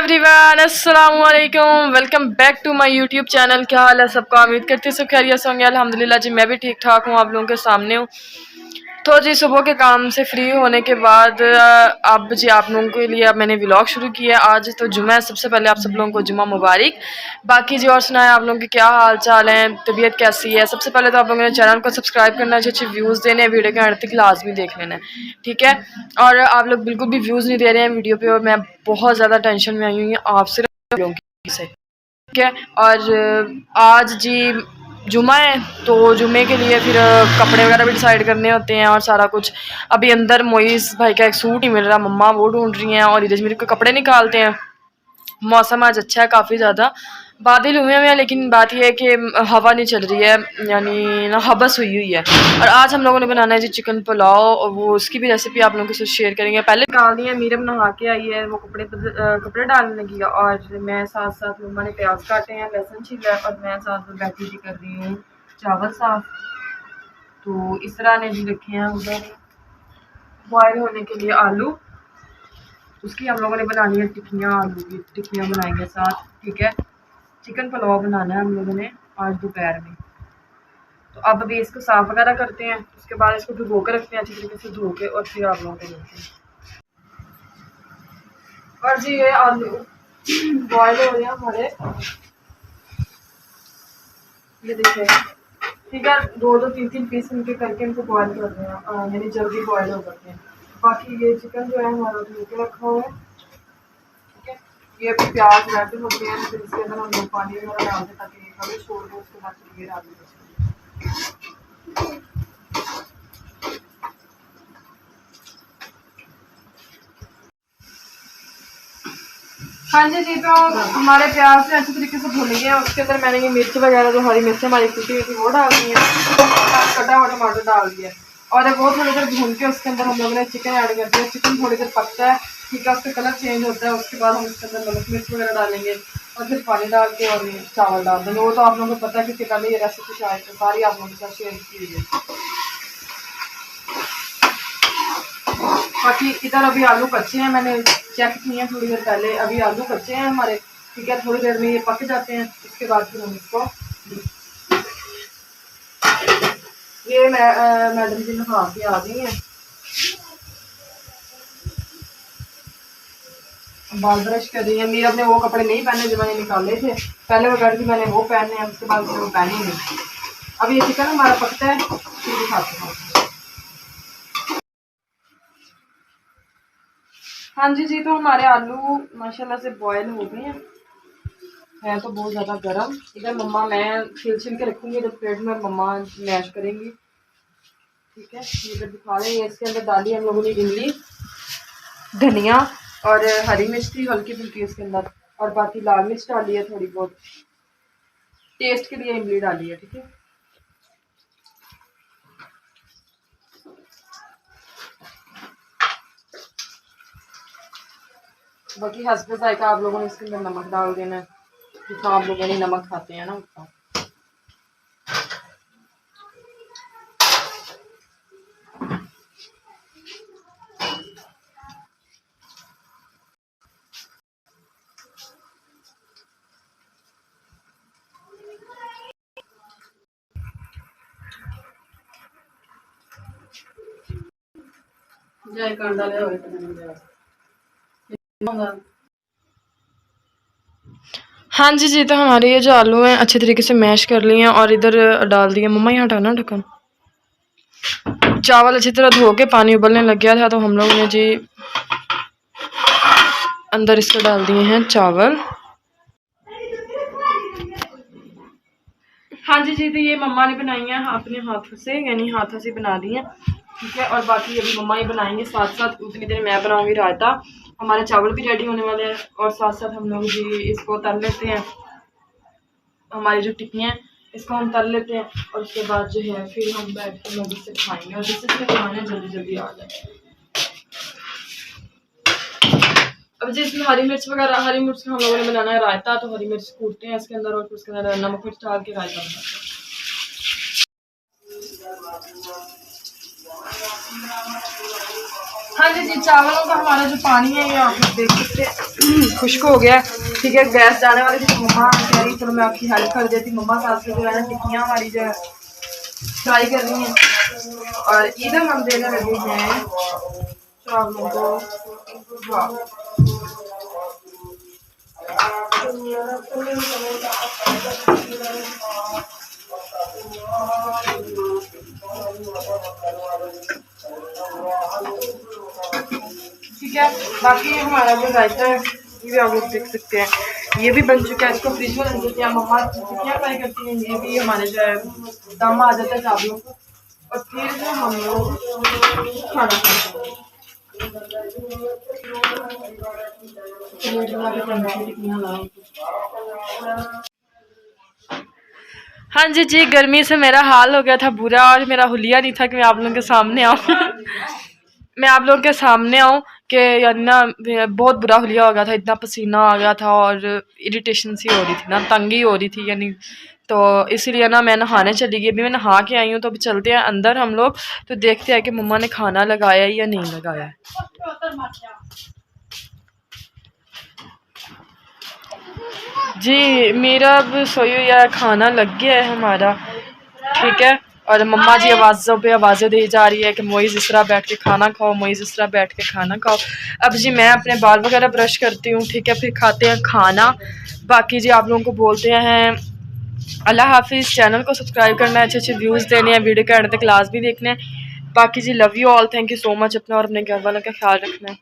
Everyone, अस्सलाम वालेकुम। Welcome back to my YouTube channel. क्या हाल है सबका? उम्मीद करती हूँ सब खैरियत से होंगे। अल्हम्दुलिल्लाह जी, मैं भी ठीक ठाक हूँ, आप लोगों के सामने हूँ। तो जी, सुबह के काम से फ्री होने के बाद अब जी आप लोगों के लिए अब मैंने व्लॉग शुरू किया। आज तो जुम्मा है, सबसे पहले आप सब लोगों को जुम्मा मुबारक। बाकी जी और सुनाएं, आप लोगों के क्या हाल चाल हैं, तबीयत कैसी है? सबसे पहले तो आप लोगों ने चैनल को सब्सक्राइब करना है, अच्छे व्यूज़ देने हैं, वीडियो के अंत तक लाजमी देख लेना है, ठीक है। और आप लोग बिल्कुल भी व्यूज़ नहीं दे रहे हैं वीडियो पे, और मैं बहुत ज़्यादा टेंशन में आई हुई हूँ आप सिर्फ लोगों से, ठीक है। और आज जी जुमा है, तो जुमे के लिए फिर कपड़े वगैरह भी डिसाइड करने होते हैं और सारा कुछ। अभी अंदर मोइस भाई का एक सूट ही मिल रहा, मम्मा वो ढूंढ रही हैं और इधर मेरे को कपड़े निकालते हैं। मौसम आज अच्छा है, काफ़ी ज़्यादा बादल हुए हुए हैं, लेकिन बात यह है कि हवा नहीं चल रही है, यानी ना हबस हुई हुई है। और आज हम लोगों ने बनाना है जी चिकन पुलाव, और वो उसकी भी रेसिपी आप लोगों के साथ शेयर करेंगे। पहले निकाल दी है, मीरम नहा के आई है, वो कपड़े डालने लगी है, और मैं साथ साथ मम्मा ने प्याज काटे हैं, लहसुन छीला है, और मैं साथ में बैठी भी कर रही हूँ चावल साफ। तो इस तरह ने जी रखे हैं उधर बॉयल होने के लिए आलू, उसकी हम लोगों ने बनानी है टिक्कियाँ, आलू की टिक्कियाँ बनाएंगे साथ, ठीक है। चिकन पुलाव बनाना है हम लोगों ने आज दोपहर में। तो अब अभी इसको साफ़ वगैरह करते हैं, उसके बाद इसको भिगो के रखते हैं अच्छी तरीके से धो के, और फिर आप लोगों को देते हैं। और जी ये आलू बॉयल हो रहे हैं हमारे, ये देखिए, ठीक है। दो दो तीन तीन पीस इनके करके इनको बॉयल कर रहे हैं, यानी जल्दी बॉयल हो जाते हैं। बाकी ये चिकन जो है हमारा धो के रखा हुआ है, ठीक है। ये अभी प्याज रेड होते हैं, फिर इसके अंदर हम लोग पानी वगैरह डालते हैं ताकि कभी छोड़ दो, उसके बाद फिर ये डाल दें। हाँ जी जी, तो हमारे प्याज से अच्छी तरीके से भून गए हैं। उसके अंदर मैंने ये मिर्च वगैरह जो हरी मिर्च हमारी कुटी हुई थी वो डाल दी है, कटा हुआ टमाटर डाल दिया, और वो थोड़ी देर भून के उसके अंदर हम लोगों ने चिकन ऐड कर दिया। चिकन थोड़ी देर पकता है, ठीक है, उसका कलर चेंज होता है, उसके बाद हम उसके अंदर नमक मिर्च वगैरह डालेंगे, और फिर पानी डाल के और चावल डाल देंगे। वो तो आप लोगों को पता है कि पहले ये रेसिपी शायद सारी आप लोगों के साथ शेयर की हुई है। बाकी इधर अभी आलू कच्चे हैं, मैंने चेक किए हैं थोड़ी देर पहले, अभी आलू कच्चे हैं हमारे, ठीक है। थोड़ी देर में ये पक जाते हैं, उसके बाद फिर हम इसको, ये मैडम जी नहा के आ गई हैं, बाल ब्रश कर रही है। मेरे अपने वो कपड़े नहीं पहने जो मैंने निकाले थे, पहले वो कह थी मैंने वो पहने हैं, उसके बाद वो पहने नहीं। अब ये चिकन हमारा पकता है, फिर दिखाते हैं। हाँ जी जी, तो हमारे आलू माशाल्लाह से बॉयल हो गए हैं, है तो बहुत ज़्यादा गर्म। इधर मम्मा, मैं छिल के रखूँगी, इधर प्लेट में मम्मा मैश करेंगी, ठीक है। इधर दिखा रहे हैं, इसके अंदर डाली हम लोगों ने इमली, धनिया और हरी मिर्च थी हल्की फुल्की इसके अंदर, और बाकी लाल मिर्च डाली है थोड़ी बहुत, टेस्ट के लिए इमली डाली है, ठीक है। बाकी हस्बे जायका आप लोगों ने इसके अंदर नमक डाल देना है, जितना आप लोग यानी नमक खाते हैं ना उतना। हाँ जी जी, तो हमारे ये जो आलू हैं अच्छे तरीके से मैश कर लिए हैं, और इधर डाल दिए। मम्मा यहाँ हटाना ढक्कन। चावल अच्छी तरह धो के पानी उबलने लग गया था, तो हम लोगों ने जी अंदर इसको डाल दिए हैं चावल। हाँ जी जी, तो ये मम्मा ने बनाई हैं अपने हाथों से, यानी हाथों से बना दी हैं, ठीक है। और बाकी अभी मम्मा ही बनाएंगे, साथ साथ उतनी देर मैं बनाऊंगी रायता। हमारे चावल भी रेडी होने वाले हैं, और साथ साथ हम लोग जी इसको तल लेते हैं, हमारी जो टिक्कियाँ हैं इसको हम तल लेते हैं, और उसके बाद जो है फिर हम बैठ के मज़े से खाएंगे, और जिससे से खाने जल्दी जल्दी आ जाए। अब जी इसमें हरी मिर्च वगैरह, हरी मिर्च का हम लोगों ने बनाना है रायता, तो हरी मिर्च कूटते हैं इसके अंदर, और फिर उसके अंदर नमक मिर्च डाल के रायता बनाते हैं। हाँ जी जी, चावलों का हमारा जो पानी है ये आप लोग देख सकते हैं खुश्क हो गया है। ठीक है, गैस जाने वाली थी, मम्मा कह रही चलो मैं आपकी हेल्प कर देती। मम्मा साथ से जो है ना टिक्कियाँ हमारी जो है फ्राई कर रही हैं और इधर हम देने लगे हैं चावलों को। ठीक है, बाकी हमारा जो रायता है ये भी आप लोग देख सकते हैं, ये भी बन चुका है। इसको फ्रिज में रख देते हैं, मम्मा टिक्कियाँ फ्राई करती हैं, ये भी हमारे जो है दम आ जाता है चावलों को और फिर जो हम लोग खाना खाते हैं। हाँ जी जी, गर्मी से मेरा हाल हो गया था बुरा और मेरा हुलिया नहीं था कि मैं आप लोगों के सामने आऊँ मैं आप लोगों के सामने आऊँ कि यानी ना बहुत बुरा हुलिया हो गया था, इतना पसीना आ गया था और इरिटेशन सी हो रही थी ना, तंगी हो रही थी यानी। तो इसीलिए ना मैं नहाने चली गई, अभी मैं नहा के आई हूँ। तो अभी चलते हैं अंदर हम लोग, तो देखते हैं कि मम्मा ने खाना लगाया या नहीं लगाया है। जी मेरा अब सोई हुई है, खाना लग गया है हमारा। ठीक है, और मम्मा जी आवाज़ों पे आवाज़ें दी जा रही है कि मोइज़ इस तरह बैठ के खाना खाओ, मोइज़ इस तरह बैठ के खाना खाओ। अब जी मैं अपने बाल वगैरह ब्रश करती हूँ। ठीक है, फिर खाते हैं खाना। बाकी जी आप लोगों को बोलते हैं अल्लाह हाफिज़। चैनल को सब्सक्राइब करना है, अच्छे अच्छे व्यूज़ देने हैं, वीडियो के एंड तक क्लास भी देखना है। बाकी जी love you all, thank you so much. अपना और अपने घर वालों का ख्याल रखना है।